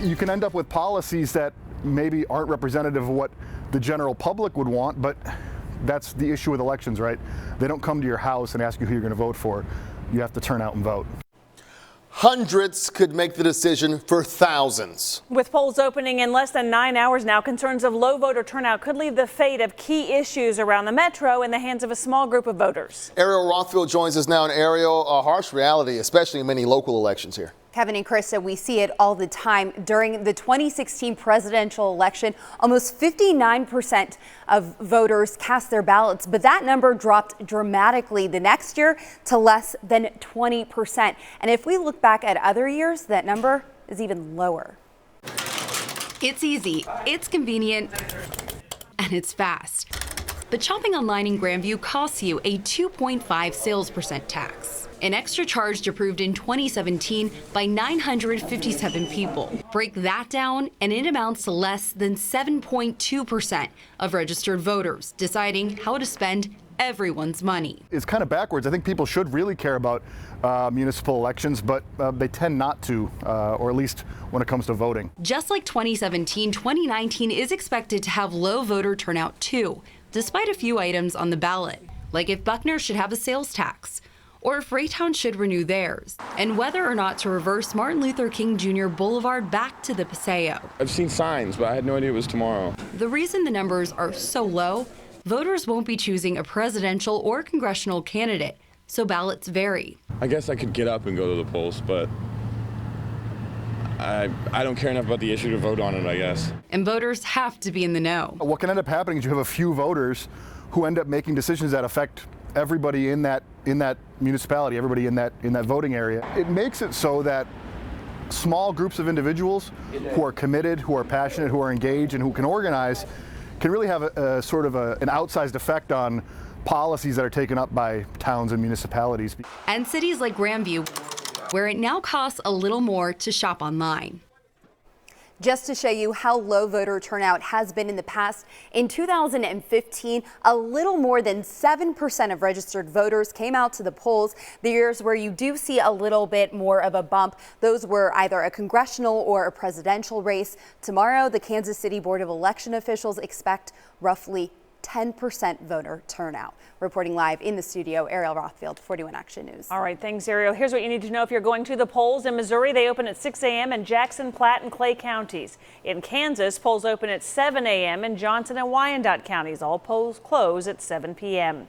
You can end up with policies that maybe aren't representative of what the general public would want, but that's the issue with elections, right? They don't come to your house and ask you who you're going to vote for. You have to turn out and vote. Hundreds could make the decision for thousands. With polls opening in less than 9 hours now, concerns of low voter turnout could leave the fate of key issues around the metro in the hands of a small group of voters. Ariel Rothfield joins us now. And Ariel, a harsh reality, especially in many local elections here. Kevin and Krista, we see it all the time. During the 2016 presidential election, almost 59% of voters cast their ballots, but that number dropped dramatically the next year to less than 20%. And if we look back at other years, that number is even lower. It's easy, it's convenient, and it's fast. But shopping online in Grandview costs you a 2.5 sales percent tax. An extra charge approved in 2017 by 957 people. Break that down, and it amounts to less than 7.2% of registered voters deciding how to spend everyone's money. It's kind of backwards. I think people should really care about municipal elections, but they tend not to, or at least when it comes to voting. Just like 2017, 2019 is expected to have low voter turnout too, despite a few items on the ballot, like if Buckner should have a sales tax, or if Raytown should renew theirs, and whether or not to reverse Martin Luther King Jr. Boulevard back to the Paseo. I've seen signs, but I had no idea it was tomorrow. The reason the numbers are so low, voters won't be choosing a presidential or congressional candidate, so ballots vary. I guess I could get up and go to the polls, but I don't care enough about the issue to vote on it, I guess. And voters have to be in the know. What can end up happening is you have a few voters who end up making decisions that affect everybody in that municipality, everybody in that voting area. It makes it so that small groups of individuals who are committed, who are passionate, who are engaged, and who can organize can really have a sort of an outsized effect on policies that are taken up by towns and municipalities. And cities like Grandview, where it now costs a little more to shop online. Just to show you how low voter turnout has been in the past, in 2015, a little more than 7% of registered voters came out to the polls. The years where you do see a little bit more of a bump, those were either a congressional or a presidential race. Tomorrow, the Kansas City Board of Election officials expect roughly 10% voter turnout. Reporting live in the studio, Ariel Rothfield, 41 Action News. All right, thanks, Ariel. Here's what you need to know if you're going to the polls. In Missouri, they open at 6 a.m. in Jackson, Platte, and Clay counties. In Kansas, polls open at 7 a.m. in Johnson and Wyandotte counties. All polls close at 7 p.m.